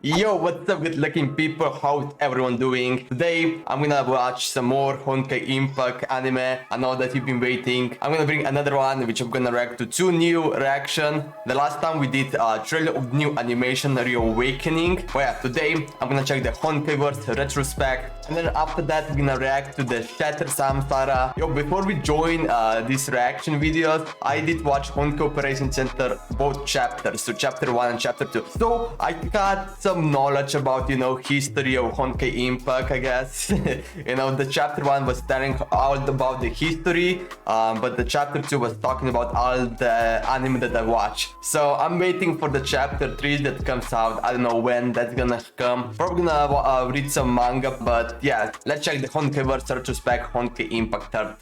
Yo, what's up good looking people, how's everyone doing? Today I'm gonna watch some more Honkai Impact anime. I know that you've been waiting. I'm gonna bring another one which I'm gonna react to two new reaction. The last time we did a trailer of new animation Reawakening. But yeah, today I'm gonna check the Honkai-verse Retrospect, and then after that we're gonna react to the Shatter Samsara. Yo, before we join these reaction videos, I did watch Honkai Operation Center both chapters, so chapter 1 and chapter 2. So I got some knowledge about, you know, history of Honkai Impact, I guess. You know, the chapter 1 was telling all about the history, but the chapter 2 was talking about all the anime that I watch. So I'm waiting for the chapter 3 that comes out. I don't know when that's gonna come. Probably gonna read some manga, but yeah, let's check the Honkai-verse Retrospect Honkai Impact 3.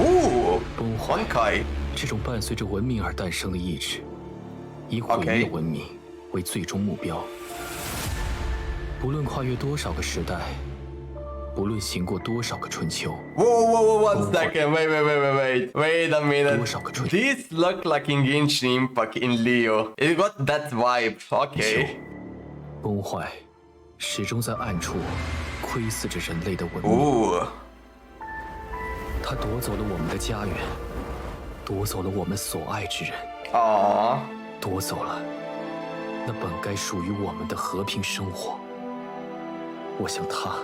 Ooh, Honkai. 这种伴随着文明而诞生的意志，以毁灭文明为最终目標。不論跨越多少個時代，不論行過多少個春秋。Whoa, 1 second. Wait a minute. This look like in Genshin Impact in Leo. It got that vibe. Okay. 崩壞始終在暗處窺伺着人類的文明。Ooh. 它奪走了我們的家園，奪走了我們所愛之人。Aww. 奪走了那本該屬於我們的和平生活。我向他，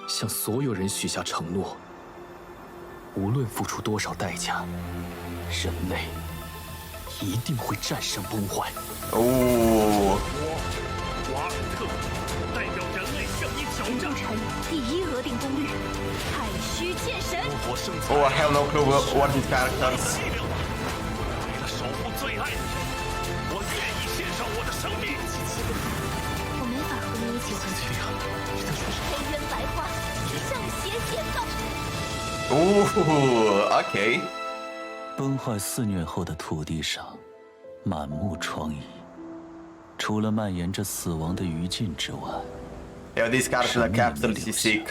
向所有人許下承諾，無論付出多少代價，人類一定會戰勝崩壞。Ooh. 瓦尔特代表人類向你挑戰。第一額定功率，太虛劍神。 Oh, I have no clue what these characters. 为了守护最爱的人，我愿意献上我的生命。我没法和你一起回去。黑渊白花，圣邪剑道。Ooh, okay. 崩坏肆虐后的土地上，满目疮痍，除了蔓延着死亡的余烬之外， Yeah, these characters are absolutely sick.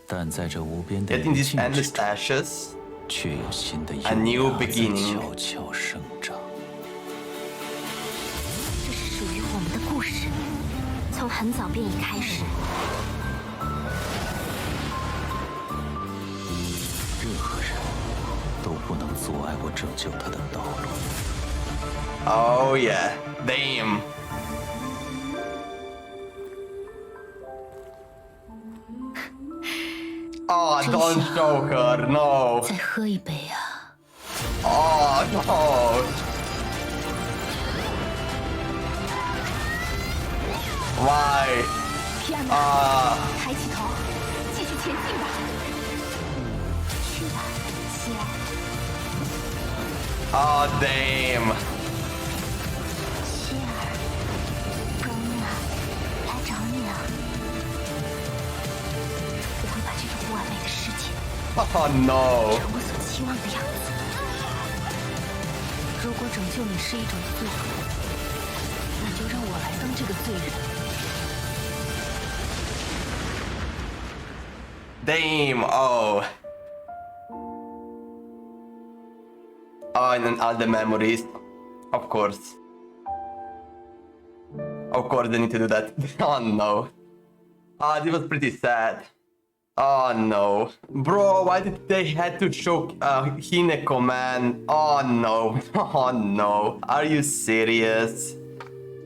但在这无边的 Getting 余 these 烬之 endless 中， ashes. 却有新的 A new 幼芽在 beginning. 悄悄生长。这是属于我们的故事，从很早便已开始。任何人都不能阻碍我拯救他的道路。 Oh yeah, damn. Oh, don't show her, no. 再喝一杯啊！ Oh no. Why? 皮安娜，抬起头，继续前进吧。去吧，希尔。 Oh damn. 希尔，刚娜来找你了。我会把这个不完美的世界 Oh no. 成我所期望的样子。如果拯救你是一种罪恶，那就让我来当这个罪人。 Damn. Oh. Oh, and then all the memories. Of course. Of course they need to do that. Oh no. Ah, this was pretty sad. Oh no. Bro, why did they had to show Hineko, man? Oh no. Oh no. Are you serious?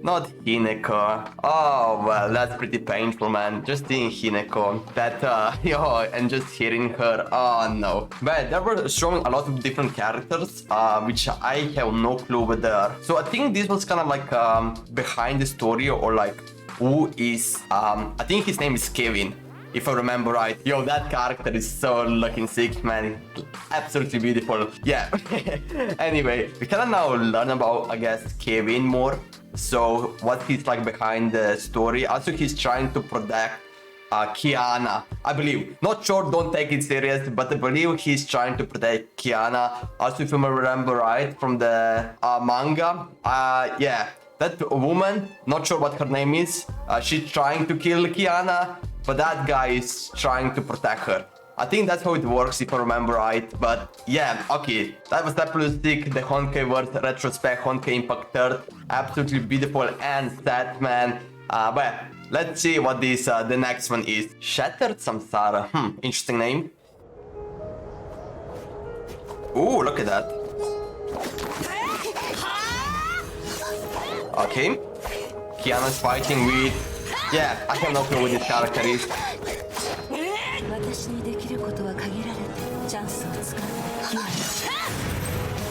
Not Hineko. Oh well, that's pretty painful, man. Just seeing Hineko, that yo, and just hearing her. Oh no. But they were showing a lot of different characters, which I have no clue what they are. So I think this was kind of like behind the story, or like who is I think his name is Kevin, if I remember right. Yo, that character is so looking sick, man. Absolutely beautiful. Yeah. Anyway, we kind of now learn about, I guess, Kevin more. So what he's like behind the story. Also, he's trying to protect Kiana, I believe. Not sure, don't take it serious, but I believe he's trying to protect Kiana. Also, if you remember right from the manga, yeah, that woman, not sure what her name is, she's trying to kill Kiana, but that guy is trying to protect her. I think that's how it works if I remember right. But yeah, okay. That was absolutely sick. The Honkai-verse Retrospect, Honkai Impact 3rd. Absolutely beautiful and sad, man. But yeah, let's see what this the next one is. Shattered Samsara. Interesting name. Ooh, look at that. Okay. Kiana's fighting with... Yeah, I have no clue what this character is.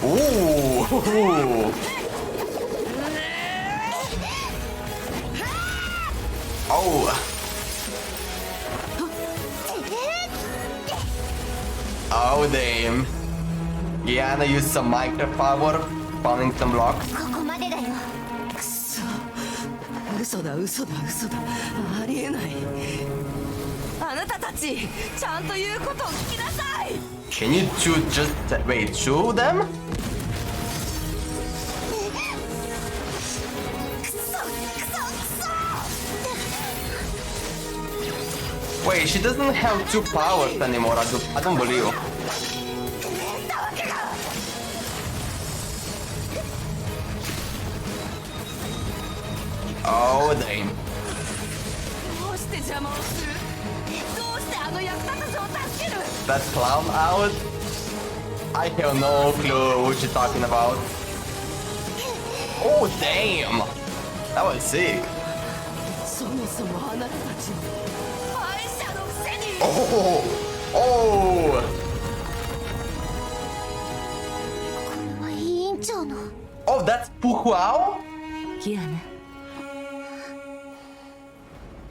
Ooh. Oh. Oh, damn. Kiana used some Minecraft power, spawning some blocks. 嘘だ嘘だ嘘だありえないあなたたちちゃんと言うことを聞きなさい Can you two just wait, shoot them? Wait, she doesn't have two powers anymore. I don't believe. Oh, damn. どうして邪魔をするどうしてあの役立たずを助ける That clown out? I have no clue what you're talking about. Oh, damn. That was sick. そもそもあなたたち敗者のくせに Oh, oh. これは委員長の Oh, that's Puhuao? ギアね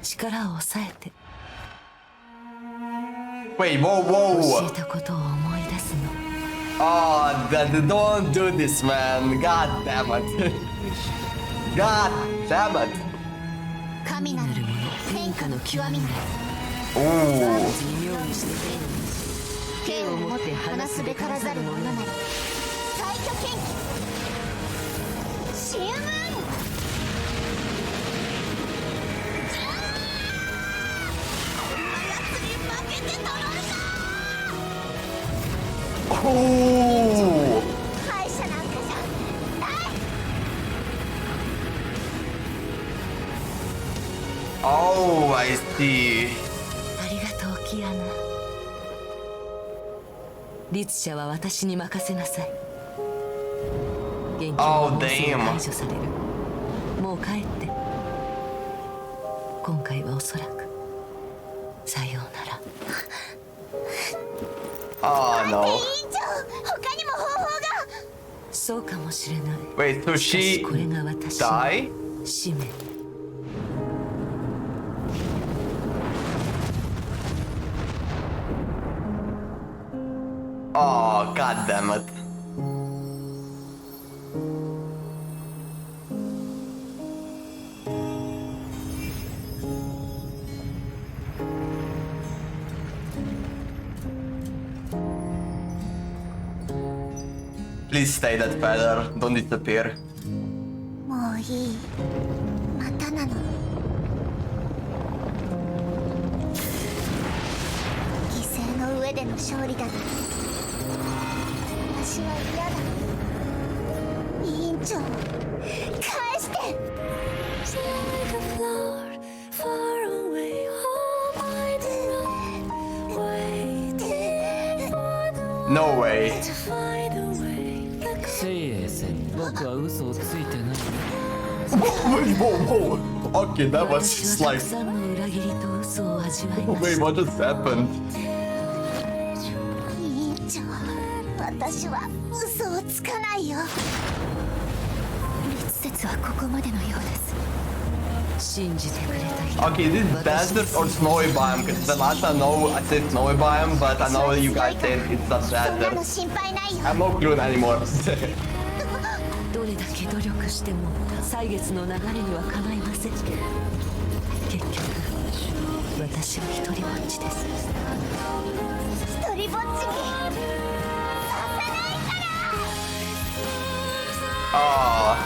力を抑えて Wait, whoa, 教え whoa. たことを思い出すの Oh, don't do this, man. God damn it. God damn it. 神なる者天下の極みなり Ooh. 異名にして剣を持って話すべからざる者なり最強剣気シウムーン Oh. 敗者なんかじゃない Oh, I see. ありがとうキアナ律者は私に任せなさい元気 Oh, は damn. 解除されるもう帰って今回はおそらくさようなら Oh, 委 no. 員長他にも方法がそうかもしれない Wait, so しか she しこれが私の die? 使命 Oh, god damn it. Please stay that feather, don't disappear. もういいまたなの犠牲の上での勝利だが私は嫌だ委員長返して No way. 聖英戦僕は嘘をついてない Whoa, whoa. Okay, that was 私 just はた like. くさんの裏切りと嘘を味わいま Wait, した what just happened? 委員長私は嘘をつかないよ律説はここまでのようです信じてくれた人 Okay, is this desert or snowy biome? Because the last I know, I said snowy biome, but I know you guys said it's not そんなの desert. 心配ないよ I have no clue anymore. どれだけ努力しても歳月の流れにはかないません結局私は一人ぼっちです一人ぼっちにさせないから Oh.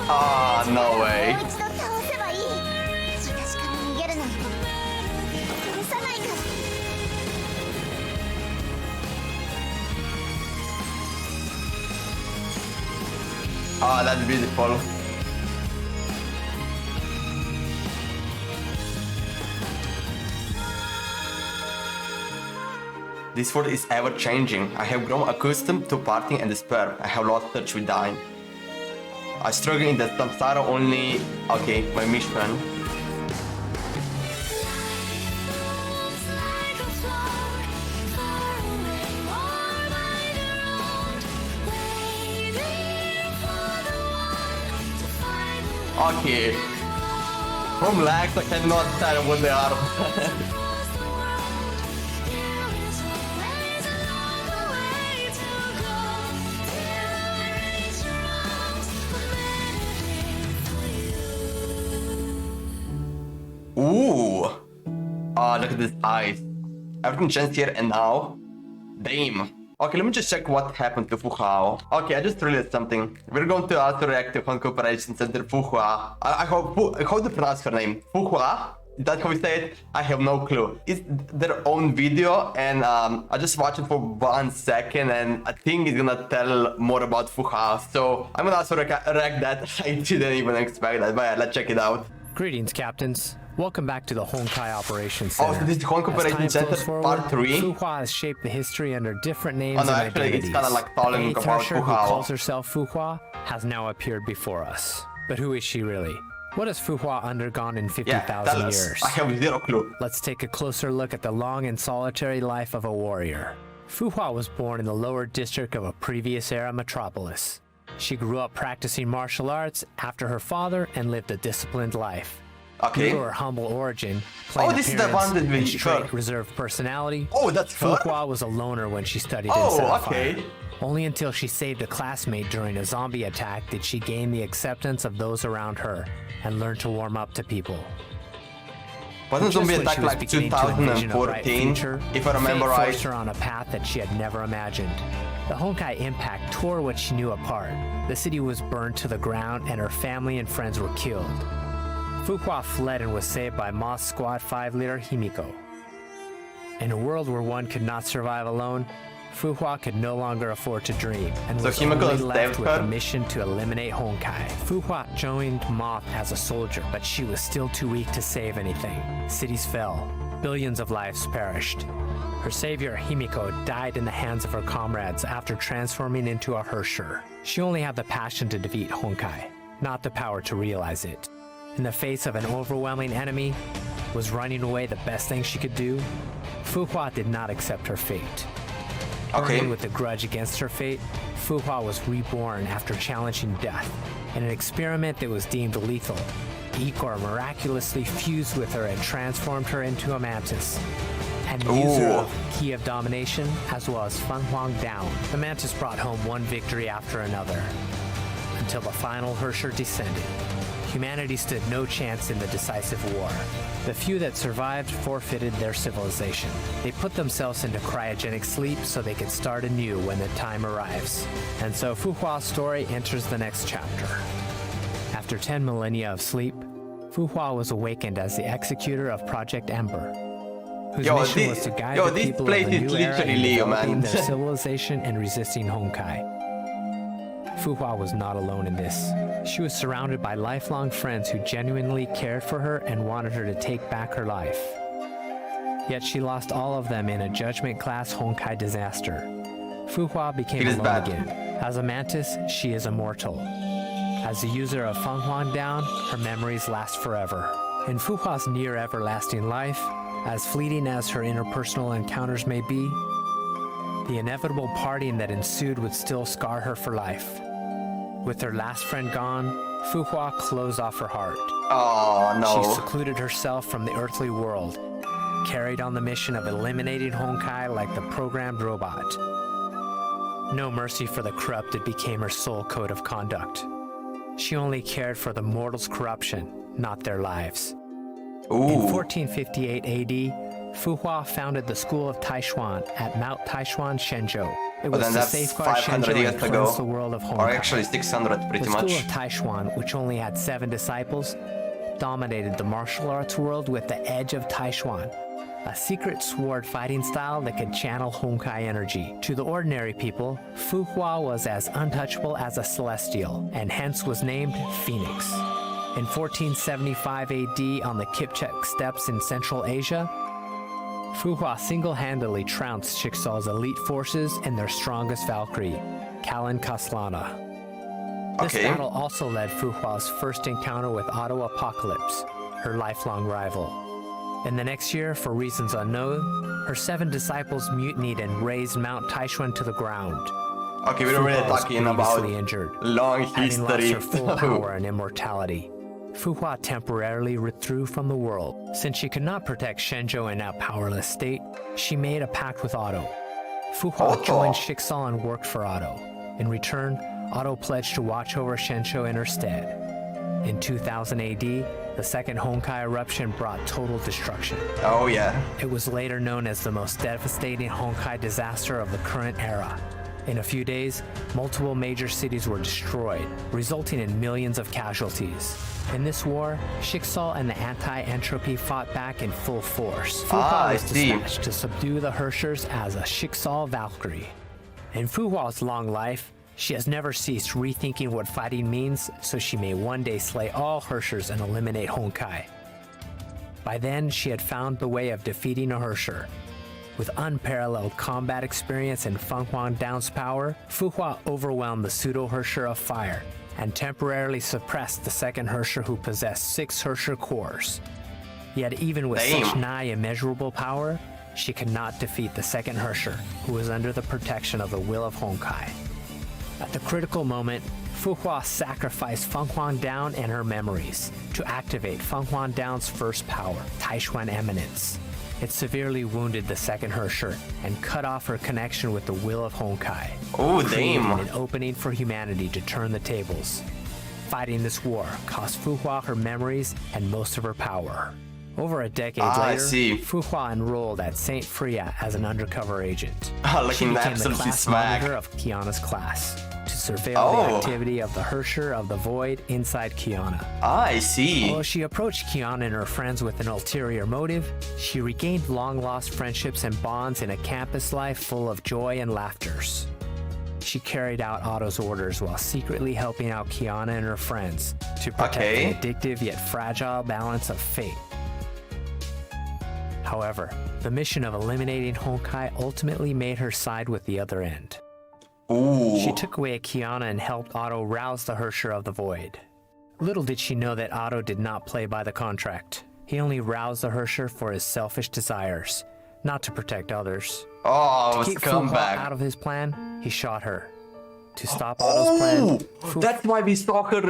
Ah, no way. もう一度倒せばいい。私から逃げるのに許さないから。Ah, that's beautiful. This world is ever changing. I have grown accustomed to parting and despair. I have lost touch with dying. I struggle in the Samsara only. Okay, my mission. Okay. From legs, I cannot tell what they are. Ooh. Oh, look at his eyes. Everything changed here and now. Damn. Okay, let me just check what happened to Fu Hao. Okay, I just realized something. We're going to also react to Honkai Operation Center Fu Hua. I hope to pronounce her name. Fu Hua? Is that how we say it? I have no clue. It's their own video, and I just watched it for 1 second, and I think it's gonna tell more about Fu Hao. So I'm gonna also react that. I didn't even expect that, but yeah, let's check it out. Greetings, captains. Welcome back to the Honkai Operation Center. Oh, so this is Honkai Operation Center Part 3? Fu Hua has shaped the history under different names Oh no, and actually, identities. it's kind of like telling The about Thresher Fu who Hao. calls herself Fu Hua has now appeared before us. But who is she really? What has Fu Hua undergone in Yeah, 50,000 tell us. years? I have zero clue. Let's take a closer look at the long and solitary life of a warrior. Fu Hua was born in the lower district of a previous era metropolis. She grew up practicing martial arts after her father and lived a disciplined life. Okay. Due to her humble origin, plain Oh, this is the appearance, one that we and straight, heard. reserved personality, Oh, that's Fu her? Hua was a loner when she studied in Oh, Sapphire. okay. Only until she saved a classmate during a zombie attack did she gain the acceptance of those around her and learn to warm up to people. Wasn't Just Zombie when Attack she was like beginning to envision a bright 2014? future, If I remember fate right. forced her on a path that she had never imagined. The Honkai Impact tore what she knew apart. The city was burned to the ground and her family and friends were killed. Fu Hua fled and was saved by Moss Squad 5 leader Himiko. In a world where one could not survive alone, Fu Hua could no longer afford to dream and So was Himiko only saved left with her? a mission to eliminate Honkai. Fu Hua joined Moth as a soldier, but she was still too weak to save anything. Cities fell. Billions of lives perished. Her savior, Himiko, died in the hands of her comrades after transforming into a Hersher. She only had the passion to defeat Honkai, not the power to realize it. In the face of an overwhelming enemy, was running away the best thing she could do? Fu Hua did not accept her fate. Okay. Burning with a grudge against her fate, Fu Hua was reborn after challenging death. In an experiment that was deemed lethal, Ikor miraculously fused with her and transformed her into a mantis. And the user Ooh. of Key of Domination, as well as Fan Huang down. The mantis brought home one victory after another, until the final Hersher descended. Humanity stood no chance in the decisive war. The few that survived forfeited their civilization. They put themselves into cryogenic sleep so they could start anew when the time arrives. And so Fu Hua's story enters the next chapter. After 10 millennia of sleep, Fu Hua was awakened as the executor of Project Ember, whose mission was to guide the this people of place the is new era literally in Leo, developing man. their civilization and resisting Honkai. Fu Hua was not alone in this. She was surrounded by lifelong friends who genuinely cared for her and wanted her to take back her life. Yet she lost all of them in a judgment-class Honkai disaster. Fu Hua became It is alone bad. again. As a mantis, she is immortal. As the user of Fan Huang down, her memories last forever. In Fu Hua's near-everlasting life, as fleeting as her interpersonal encounters may be, the inevitable parting that ensued would still scar her for life. With her last friend gone, Fu Hua closed off her heart. Oh She no. secluded herself from the earthly world, carried on the mission of eliminating Honkai like the programmed robot. No mercy for the corrupted became her sole code of conduct. She only cared for the mortals' corruption, not their lives. In Ooh. 1458 AD, Fu Hua founded the School of Taishuan at Mount Taishuan, Shenzhou. It But was then to that's safeguard 500 Shenzhou years and ago. cleanse the world of Honkai. Or actually 600 pretty The much. School of Taishuan, which only had 7 disciples, dominated the martial arts world with the Edge of Taishuan, a secret sword fighting style that could channel Honkai energy. To the ordinary people, Fu Hua was as untouchable as a celestial, and hence was named Phoenix. In 1475 AD, on the Kipchak steppes in Central Asia, Fu Hua single-handedly trounced Shiksaw's elite forces and their strongest Valkyrie, Kalin Kaslana. This Okay. battle also led Fu Hua's first encounter with Otto Apocalypse, her lifelong rival. In the next year, for reasons unknown, her 7 disciples mutinied and razed Mount Taishuan to the ground. Okay, we're Fu really Hua was talking about grievously injured, long having lost history. her full power and immortality. Fu Hua temporarily withdrew from the world. Since she could not protect Shenzhou in a powerless state, she made a pact with Otto. Fu Hua Otto. joined Shiksal and worked for Otto. In return, Otto pledged to watch over Shenzhou in her stead. In 2000 AD, the second Honkai eruption brought total destruction. Oh yeah. It was later known as the most devastating Honkai disaster of the current era. In a few days, multiple major cities were destroyed, resulting in millions of casualties. In this war, Shiksal and the anti-entropy fought back in full force. Fu Hua I was see. dispatched to subdue the Herschers as a Shiksal Valkyrie. In Fu Hua's long life, she has never ceased rethinking what fighting means, so she may one day slay all Herschers and eliminate Honkai. By then, she had found the way of defeating a Herscher. With unparalleled combat experience and Feng Huang Down's power, Fu Hua overwhelmed the pseudo-Herrscher of Fire and temporarily suppressed the second Herrscher, who possessed 6 Herrscher cores. Yet even with such Damn. nigh immeasurable power, she could not defeat the second Herrscher, who was under the protection of the will of Honkai. At the critical moment, Fu Hua sacrificed Feng Huang Down and her memories to activate Feng Huang Down's first power, Taishuan Eminence. It severely wounded the second Herrscher and cut off her connection with the will of Honkai, Oh creating damn. an opening for humanity to turn the tables. Fighting this war cost Fu Hua her memories and most of her power. Over a decade I later, see. Fu Hua enrolled at St. Freya as an undercover agent. Looking She became the absolutely class swag. monitor of Kiana's class to surveil Oh. the activity of the Herrscher of the Void inside Kiana. I see. Although she approached Kiana and her friends with an ulterior motive, she regained long-lost friendships and bonds in a campus life full of joy and laughters. She carried out Otto's orders while secretly helping out Kiana and her friends to protect Okay. the addictive yet fragile balance of fate. However, the mission of eliminating Honkai ultimately made her side with the other end. Ooh. She took away Kiana and helped Otto rouse the Herrscher of the Void. Little did she know that Otto did not play by the contract. He only roused the Herrscher for his selfish desires, not to protect others. Oh, To keep Fu Hua scumbag. out of his plan, he shot her. To stop Otto's plan, Fu That's why we saw her.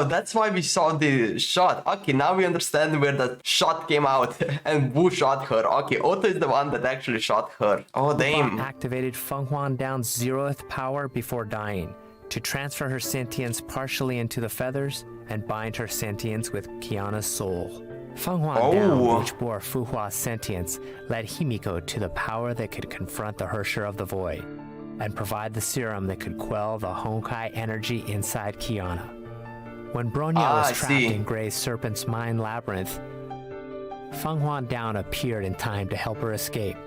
That's why we saw the shot. Okay, now we understand where the shot came out and who shot her. Okay, Otto is the one that actually shot her. Oh, damn. activated Feng Huang Down's 0th power before dying, to transfer her sentience partially into the feathers and bind her sentience with Kiana's soul. Feng Huang Down, which bore Fu Hua's sentience, led Himiko to the power that could confront the Herrscher of the Void and provide the serum that could quell the Honkai energy inside Kiana. When Bronya I was trapped see. in Grey's Serpent's Mind Labyrinth, Feng Huang Down appeared in time to help her escape.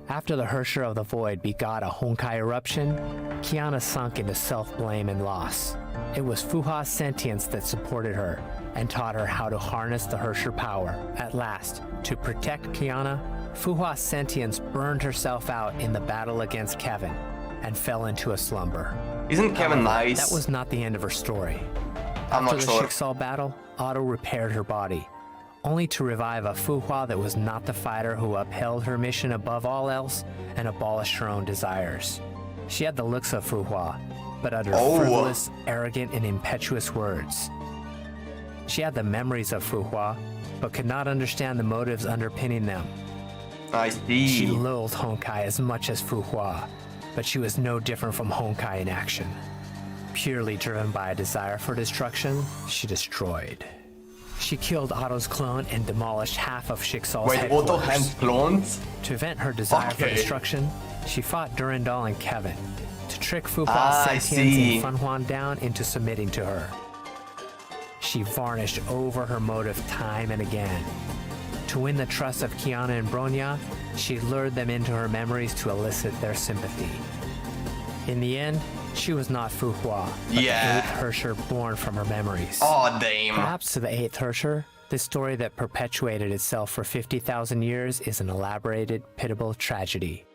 After the Herrscher of the Void begot a Honkai eruption, Kiana sunk into self-blame and loss. It was Fu Hua's sentience that supported her and taught her how to harness the Herrscher power. At last, to protect Kiana, Fu Hua's sentience burned herself out in the battle against Kevin and fell into a slumber. Isn't Kevin nice? That was not the end of her story. I'm After not the sure. Shiksal battle, Otto repaired her body, only to revive a Fu Hua that was not the fighter who upheld her mission above all else and abolished her own desires. She had the looks of Fu Hua, but uttered frivolous, arrogant, and impetuous words. She had the memories of Fu Hua, but could not understand the motives underpinning them. I She see. loathed Honkai as much as Fu Hua, but she was no different from Honkai in action. Purely driven by a desire for destruction, she destroyed. She killed Otto's clone and demolished half of Schicksal's Wait, headquarters. Otto has clones? To vent her desire for Okay. destruction, she fought Durandal and Kevin to trick Fu Hua's I sentience see. and Fan Huan down into submitting to her. She varnished over her motive time and again. To win the trust of Kiana and Bronya, she lured them into her memories to elicit their sympathy. In the end, she was not Fu Hua, but Yeah. the 8th Herrscher born from her memories. Oh, damn. Perhaps to the 8th Herrscher, this story that perpetuated itself for 50,000 years is an elaborated, pitiable tragedy.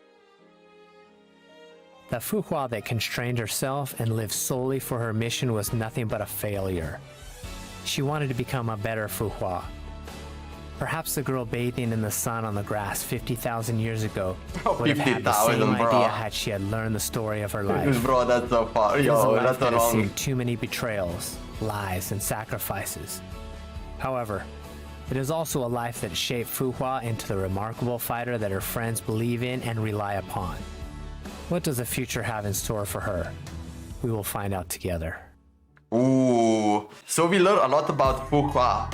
The Fu Hua that constrained herself and lived solely for her mission was nothing but a failure. She wanted to become a better Fu Hua. Perhaps the girl bathing in the sun on the grass 50,000 years ago would have had the 50,000, same bro. idea had she had learned the story of her life. Bro, that's so far. It is a Yo, life that's so that has wrong. seen too many betrayals, lies, and sacrifices. However, it is also a life that shaped Fu Hua into the remarkable fighter that her friends believe in and rely upon. What does the future have in store for her? We will find out together. Ooh, so we learned a lot about Fu Hua.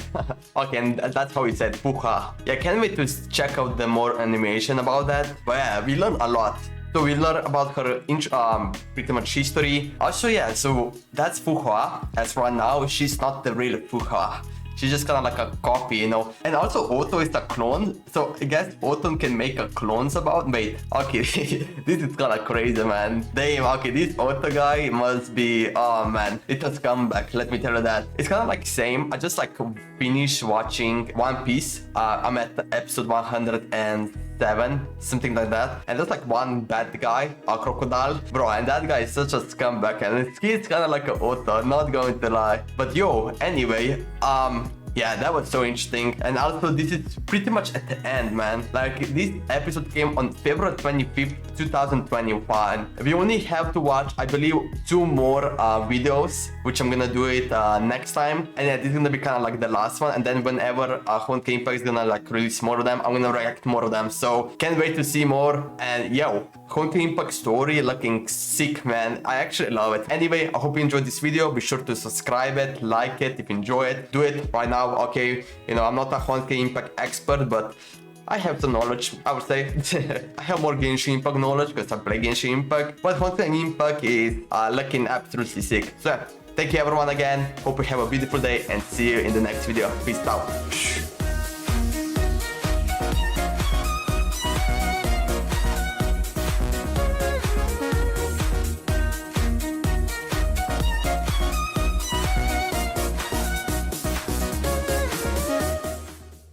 Okay, and that's how we said Fu Hua. Yeah, can't wait to check out the more animation about that. But yeah, we learned a lot. So we learned about her pretty much history. Also, yeah, so that's Fu Hua. As for now, she's not the real Fu Hua. She's just kind of like a copy, you know. And also, Otto is a clone. So I guess Otto can make a clones about. Wait, okay, this is kind of crazy, man. Damn, okay, this Otto guy must be. Oh man, it's a scumbag. Let me tell you that. It's kind of like same. I just like finished watching One Piece. I'm at episode 107, something like that. And there's like one bad guy, a crocodile, bro. And that guy is such a scumbag, and he's kind of like a Otto. Not going to lie. But yo, anyway, yeah, that was so interesting. And also, this is pretty much at the end, man. Like, this episode came on February 25th, 2021. We only have to watch, I believe, 2 more videos, which I'm gonna do it next time. And yeah, this is gonna be kind of like the last one. And then whenever Honkai Impact is gonna like release more of them, I'm gonna react to more of them. So, can't wait to see more. And yo, Honkai Impact story looking sick, man. I actually love it. Anyway, I hope you enjoyed this video. Be sure to subscribe it, like it if you enjoy it. Do it right now. Okay, you know, I'm not a Honkai Impact expert, but I have some knowledge, I would say. I have more Genshin Impact knowledge because I play Genshin Impact, but Honkai Impact is looking absolutely sick. So, thank you everyone again. Hope you have a beautiful day and see you in the next video. Peace out.